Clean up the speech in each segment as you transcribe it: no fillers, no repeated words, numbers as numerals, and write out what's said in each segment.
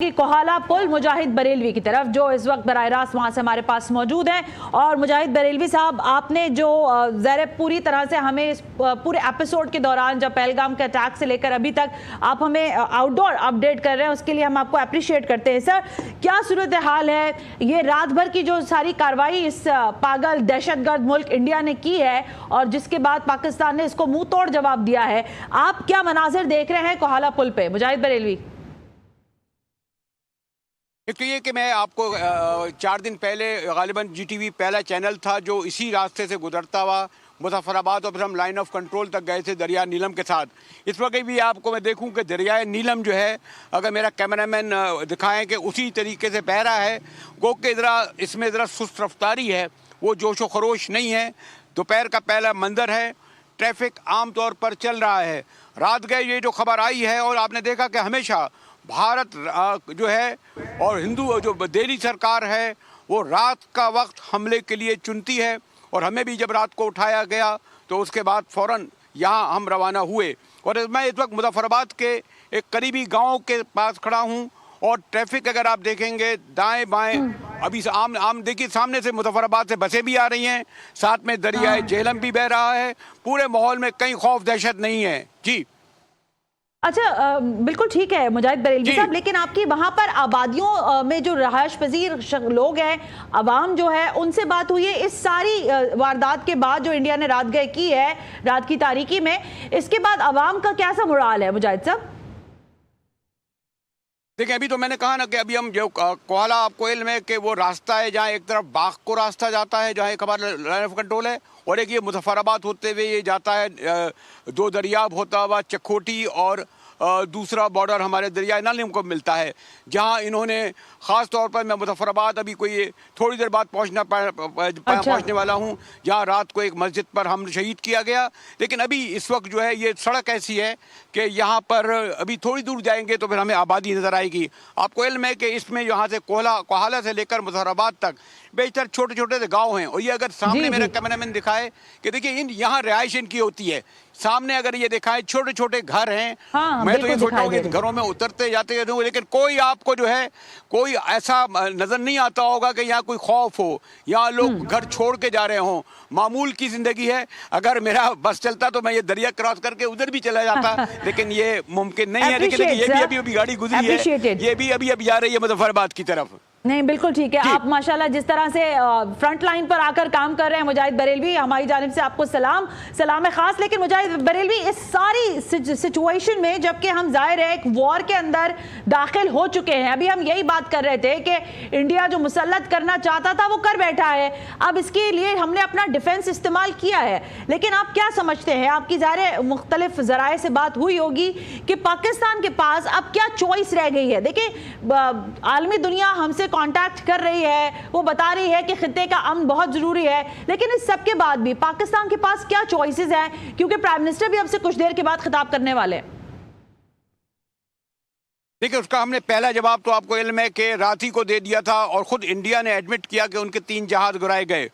कि कोहाला पुल मुजाहिद बरेलवी की तरफ, जो इस वक्त बराह रास्त वहाँ से हमारे पास मौजूद हैं। और मुजाहिद बरेलवी साहब, आपने जो ज़रा पूरी तरह से हमें इस पूरे एपिसोड के दौरान, जब पहलगाम के अटैक से लेकर अभी तक आप हमें आउटडोर अपडेट कर रहे हैं, उसके लिए हम आपको अप्रिशिएट करते हैं। सर, क्या सूरत हाल है? ये रात भर की जो सारी कार्रवाई इस पागल दहशतगर्द मुल्क इंडिया ने की है और जिसके बाद पाकिस्तान ने इसको मुंह तोड़ जवाब दिया है, आप क्या मनाजिर देख रहे हैं कोहाला पुल पे? मुजाहिद बरेलवी। एक तो ये कि मैं आपको 4 दिन पहले गालिबन GTV पहला चैनल था जो इसी रास्ते से गुजरता हुआ मुजफ्फराबाद और फिर हम लाइन ऑफ कंट्रोल तक गए थे दरिया नीलम के साथ। इस वक्त भी आपको मैं देखूं कि दरिया नीलम जो है, अगर मेरा कैमरामैन दिखाएं कि उसी तरीके से बह रहा है, गो के इसमें ज़रा सुस्त रफ्तारी है, वो जोश व खरोश नहीं है। दोपहर का पहला मंजर है, ट्रैफिक आम तौर पर चल रहा है। रात गए ये जो खबर आई है, और आपने देखा कि हमेशा भारत जो है और हिंदू जो दिल्ली सरकार है वो रात का वक्त हमले के लिए चुनती है, और हमें भी जब रात को उठाया गया तो उसके बाद फ़ौरन यहाँ हम रवाना हुए। और मैं इस वक्त मुजफ्फराबाद के एक करीबी गांव के पास खड़ा हूँ, और ट्रैफिक अगर आप देखेंगे दाएं बाएं, अभी आम देखिए सामने से मुजफ्फराबाद से बसें भी आ रही हैं, साथ में दरियाए झेलम भी बह रहा है। पूरे माहौल में कहीं खौफ दहशत नहीं है। जी अच्छा, बिल्कुल ठीक है मुजाहिद बरेलवी साहब, लेकिन आपकी वहां पर आबादियों में जो रहायश पजीर लोग हैं, अवाम जो है, उनसे बात हुई है इस सारी वारदात के बाद जो इंडिया ने रात गए की है, रात की तारीकी में, इसके बाद अवाम का कैसा मुराल है मुजाहिद साहब? देखिए, अभी तो मैंने कहा ना कि अभी हम जो कोहाला आपको इल्म है कि वो रास्ता है जहाँ एक तरफ बाग को रास्ता जाता है जहाँ एक हमारा लाइन ऑफ कंट्रोल है, और एक ये मुजफ्फराबाद होते हुए ये जाता है दो दरियाब होता हुआ चकोटी, और दूसरा बॉर्डर हमारे दरिया नीलम को मिलता है, जहाँ इन्होंने ख़ास तौर पर मैं मुजफ्फराबाद अभी कोई थोड़ी देर बाद पहुँचने वाला हूँ, जहाँ रात को एक मस्जिद पर हम शहीद किया गया। लेकिन अभी इस वक्त जो है ये सड़क ऐसी है कि यहाँ पर अभी थोड़ी दूर जाएंगे तो फिर हमें आबादी नज़र आएगी। आपको इल्म है कि इसमें यहाँ से कोहाला से लेकर मुजफ्फराबाद तक बेशतर छोटे छोटे से गाँव हैं, और ये अगर सामने मेरा कैमरामैन दिखाए कि देखिए यहाँ रिहाइश इनकी होती है, सामने अगर ये दिखाए छोटे छोटे घर हैं। हाँ, मैं तो ये सोचता हूँ कि घरों में उतरते जाते रहते हूँ, लेकिन कोई आपको जो है कोई ऐसा नजर नहीं आता होगा कि यहाँ कोई खौफ हो, यहाँ लोग घर छोड़ के जा रहे हों। मामूल की जिंदगी है। अगर मेरा बस चलता तो मैं ये दरिया क्रॉस करके उधर भी चला जाता, लेकिन ये मुमकिन नहीं है। लेकिन ये भी अभी गाड़ी गुजरी है, ये भी अभी जा रही है मुजफ्फराबाद की तरफ। नहीं, बिल्कुल ठीक है। आप माशाल्लाह जिस तरह से फ्रंट लाइन पर आकर काम कर रहे हैं मुजाहिद बरेलवी, हमारी जानिब से आपको सलाम है खास। लेकिन मुजाहिद बरेलवी, इस सारी सिचुएशन में, जबकि हम जाहिर है एक वॉर के अंदर दाखिल हो चुके हैं, अभी हम यही बात कर रहे थे कि इंडिया जो मुसल्लत करना चाहता था वो कर बैठा है, अब इसके लिए हमने अपना डिफेंस इस्तेमाल किया है। लेकिन आप क्या समझते हैं, आपकी ज़ाहिर मुख्तलिफ ज़राए से बात हुई होगी कि पाकिस्तान के पास अब क्या चॉइस रह गई है? देखिए, आलमी दुनिया हमसे कांटेक्ट कर रही है, वो बता रही है कि खित्ते का अमन बहुत जरूरी है, लेकिन इस सब के बाद भी पाकिस्तान के पास क्या चॉइसेस हैं? क्योंकि प्राइम मिनिस्टर भी अब से कुछ देर के बाद खिताब करने वाले हैं। देखिए, उसका हमने पहला जवाब तो आपको इल्म है कि रात ही को दे दिया था, और खुद इंडिया ने एडमिट किया कि उनके 3 जहाज गिराए गए।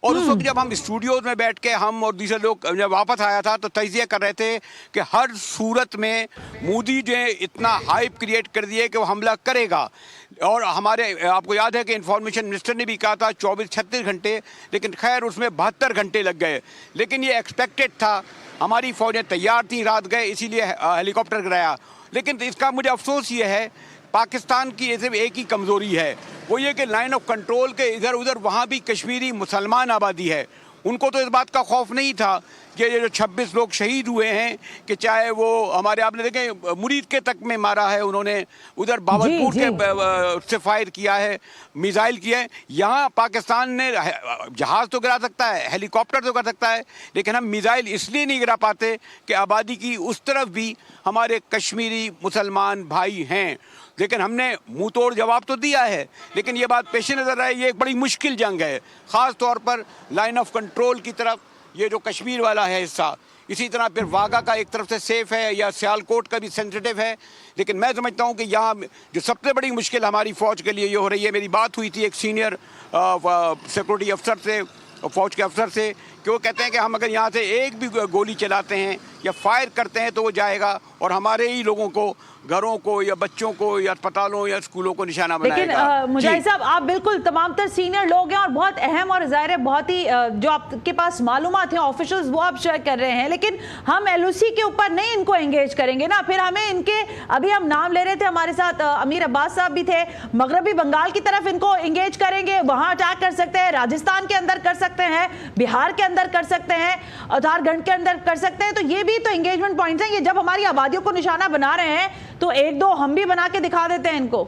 और उस वक्त जब हम स्टूडियोज में बैठ के हम और दूसरे लोग जब वापस आया था तो तजिया कर रहे थे कि हर सूरत में मोदी ने इतना हाइप क्रिएट कर दिए कि वो हमला करेगा। और हमारे आपको याद है कि इंफॉर्मेशन मिनिस्टर ने भी कहा था 24-36 घंटे, लेकिन खैर उसमें 72 घंटे लग गए। लेकिन ये एक्सपेक्टेड था, हमारी फौजें तैयार थी, रात गए इसीलिए हेलीकॉप्टर गिराया। लेकिन इसका मुझे अफसोस ये है, पाकिस्तान की सिर्फ एक ही कमज़ोरी है, वो ये कि लाइन ऑफ कंट्रोल के इधर उधर वहाँ भी कश्मीरी मुसलमान आबादी है। उनको तो इस बात का खौफ नहीं था कि ये जो 26 लोग शहीद हुए हैं, कि चाहे वो हमारे आपने देखे मुरीद के तक में मारा है उन्होंने, उधर बावलपुर के से फायर किया है, मिसाइल किया है। यहाँ पाकिस्तान ने जहाज़ तो गिरा सकता है, हेलीकॉप्टर तो कर सकता है, लेकिन हम मिसाइल इसलिए नहीं गिरा पाते कि आबादी की उस तरफ भी हमारे कश्मीरी मुसलमान भाई हैं। लेकिन हमने मुंह तोड़ जवाब तो दिया है, लेकिन ये बात पेश नज़र आए, ये एक बड़ी मुश्किल जंग है, ख़ास तौर पर लाइन ऑफ कंट्रोल की तरफ, ये जो कश्मीर वाला है हिस्सा। इसी तरह फिर वाघा का एक तरफ से सेफ है, या सियालकोट का भी सेंसिटिव है। लेकिन मैं समझता हूँ कि यहाँ जो सबसे बड़ी मुश्किल हमारी फ़ौज के लिए ये हो रही है, मेरी बात हुई थी एक सीनियर सिक्योरिटी अफसर से, फौज के अफसर से, कि वो कहते हैं कि हम अगर यहाँ से एक भी गोली चलाते हैं या फायर करते हैं तो वो जाएगा और हमारे ही लोगों को, घरों को या बच्चों को या अस्पतालों या स्कूलों को निशाना बनाएगा। लेकिन मुजाहिद साहब, आप बिल्कुल तमाम तर सीनियर लोग हैं और बहुत अहम और ज़ाहिर है बहुत ही जो आपके पास मालूमात हैं ऑफिशियल्स वो आप शेयर कर रहे हैं, लेकिन हम एलओसी के ऊपर नहीं इनको एंगेज करेंगे ना। फिर हमें इनके, अभी हम नाम ले रहे थे, हमारे साथ अमीर अब्बास साहब भी थे, मगरबी बंगाल की तरफ इनको एंगेज करेंगे, वहां अटैक कर सकते हैं, राजस्थान के अंदर कर सकते हैं, बिहार के अंदर कर सकते हैं, झारखंड के अंदर कर सकते हैं। तो ये भी तो एंगेजमेंट पॉइंट्स हैं। ये जब हमारी आबादियों को निशाना बना रहे हैं तो एक दो हम भी बना के दिखा देते हैं इनको।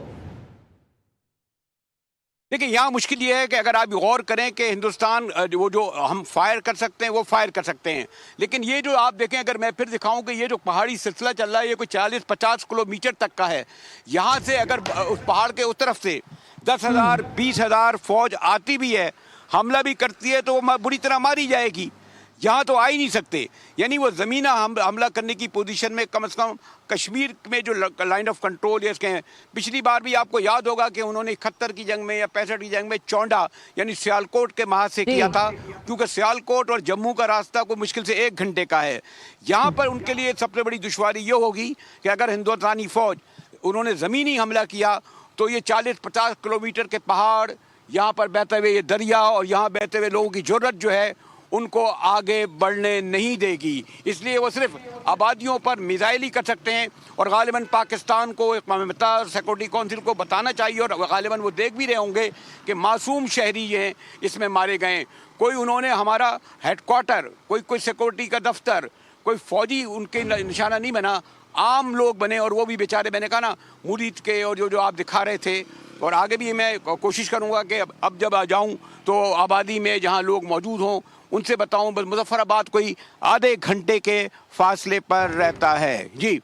देखिए, यहाँ मुश्किल ये है कि अगर आप गौर करें कि हिंदुस्तान वो जो हम फायर कर सकते हैं वो फायर कर सकते हैं, लेकिन ये जो आप देखें, अगर मैं फिर दिखाऊं कि ये जो पहाड़ी सिलसिला चल रहा है ये कोई 40-50 किलोमीटर तक का है। यहाँ से अगर उस पहाड़ के उस तरफ से 10,000 20,000 फौज आती भी है, हमला भी करती है, तो वो बुरी तरह मारी जाएगी। यहाँ तो आ ही नहीं सकते। यानी वो ज़मीना हमला करने की पोजीशन में कम से कम कश्मीर में जो लाइन ऑफ कंट्रोल या इसके हैं। पिछली बार भी आपको याद होगा कि उन्होंने 71 की जंग में या 65 की जंग में चौंडा यानी सियालकोट के महाज से किया था, क्योंकि सियालकोट और जम्मू का रास्ता को मुश्किल से 1 घंटे का है। यहाँ पर उनके लिए सबसे बड़ी दुश्वारी ये होगी कि अगर हिंदुस्तानी फ़ौज उन्होंने ज़मीनी हमला किया तो ये 40-50 किलोमीटर के पहाड़, यहाँ पर बहते हुए ये दरिया और यहाँ बहते हुए लोगों की ज़रूरत जो है उनको आगे बढ़ने नहीं देगी। इसलिए वो सिर्फ आबादियों पर मिसाइल ही कर सकते हैं और गालिबन पाकिस्तान को, इक़वाम मुत्तहिदा और सिक्योरिटी काउंसिल को बताना चाहिए, और गालिबन वो देख भी रहे होंगे कि मासूम शहरी हैं इसमें मारे गए। कोई उन्होंने हमारा हेडक्वार्टर, कोई सिक्योरिटी का दफ्तर, कोई फौजी उनके निशाना नहीं बना, आम लोग बने, और वो भी बेचारे, मैंने कहा ना, मुरीद के, और जो आप दिखा रहे थे। और आगे भी मैं कोशिश करूँगा कि अब जब आ जाऊँ तो आबादी में जहाँ लोग मौजूद हों उनसे बताऊं। बस मुजफ्फराबाद कोई आधे घंटे के फासले पर रहता है। जी।